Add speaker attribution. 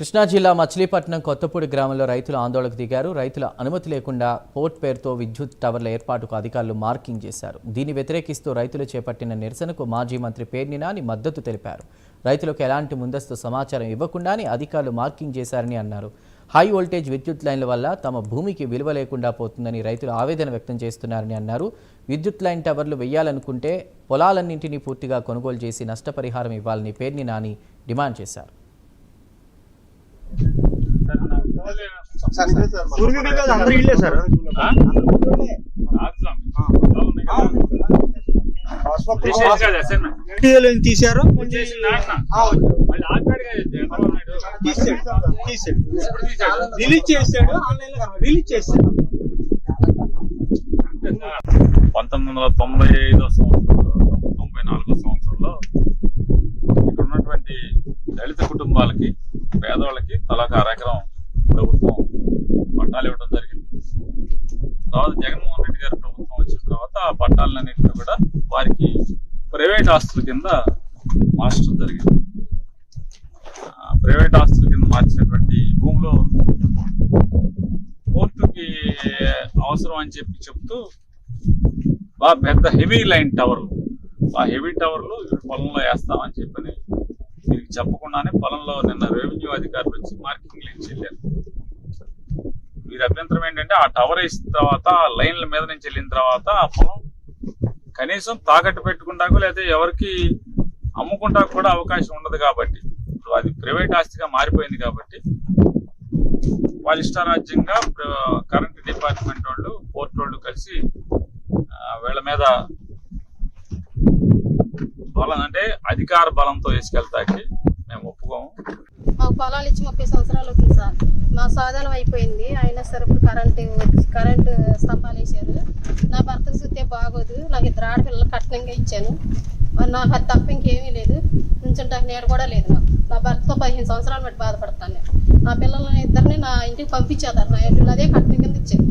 Speaker 1: కృష్ణా జిల్లా మచిలీపట్నం కొత్తపూడి గ్రామంలో రైతులు ఆందోళనకు దిగారు. రైతుల అనుమతి లేకుండా పోర్ట్ పేరుతో విద్యుత్ టవర్ల ఏర్పాటుకు అధికారులు మార్కింగ్ చేశారు. దీన్ని వ్యతిరేకిస్తూ రైతులు చేపట్టిన నిరసనకు మాజీ మంత్రి పేర్ని నాని మద్దతు తెలిపారు. రైతులకు ఎలాంటి ముందస్తు సమాచారం ఇవ్వకుండానే అధికారులు మార్కింగ్ చేశారని అన్నారు. హై వోల్టేజ్ విద్యుత్ లైన్ల వల్ల తమ భూమికి విలువ లేకుండా పోతుందని రైతులు ఆవేదన వ్యక్తం చేస్తున్నారని అన్నారు. విద్యుత్ లైన్ టవర్లు వేయాలనుకుంటే పొలాలన్నింటినీ పూర్తిగా కొనుగోలు చేసి నష్టపరిహారం ఇవ్వాలని పేర్ని నాని డిమాండ్ చేశారు.
Speaker 2: తీశారు రిలీజ్ చేశాడు
Speaker 3: 1995 94 సంవత్సరంలో ఇక్కడ ఉన్నటువంటి దళిత కుటుంబాలకి పేదవాళ్ళకి తలకు అరెకరం ప్రభుత్వం పట్టాలు ఇవ్వడం జరిగింది. తర్వాత జగన్మోహన్ రెడ్డి గారి ప్రభుత్వం వచ్చిన తర్వాత ఆ పట్టాలన్నింటినీ కూడా వారికి ప్రైవేట్ ఆస్తుల కింద మార్చడం జరిగింది. ప్రైవేట్ ఆస్తుల కింద మార్చినటువంటి భూమిలో పోర్టుకి అవసరం అని చెప్తూ బాగా పెద్ద హెవీ లైన్ టవర్, ఆ హెవీ టవర్లు పొలంలో వేస్తామని చెప్పని వీరికి చెప్పకుండానే పొలంలో నిన్న రెవెన్యూ అధికారులు వచ్చి మార్కింగ్ లైన్ చెల్లారు. వీరి అభ్యంతరం ఏంటంటే ఆ టవర్ వేసిన తర్వాత ఆ లైన్ల మీద నుంచి వెళ్ళిన తర్వాత ఆ పొలం కనీసం తాకట్టు పెట్టుకుంటాకో లేదా ఎవరికి అమ్ముకుంటా కూడా అవకాశం ఉండదు. కాబట్టి ఇప్పుడు అది ప్రైవేట్ ఆస్తిగా మారిపోయింది. కాబట్టి వాళ్ళ ఇష్టారాజ్యంగా కరెంట్ డిపార్ట్మెంట్ వాళ్ళు పోర్ట్ వాళ్ళు కలిసి వీళ్ళ మీద బలం అంటే అధికార బలంతో వేసుకెళ్తాకి మేము ఒప్పుకోము.
Speaker 4: మాకు పొలాలు ఇచ్చి 30 సంవత్సరాలు అవుతుంది సార్. మా సాధనం అయిపోయింది. అయినా సరే ఇప్పుడు కరెంటు స్తంభాలు వేసారు. నా భర్తకు చూస్తే బాగోదు. నాకు 2 ఆడపిల్లలు కట్నంగా ఇచ్చాను. మరి నాకు అది తప్ప ఇంకేమీ లేదు. నుంచుంటాక నీడ కూడా లేదు. నా భర్తతో 15 సంవత్సరాలు బట్టి బాధపడతాను. నేను నా పిల్లలని 2 నా ఇంటికి పంపించేదారు. నా అదే కట్నం కింద ఇచ్చాను.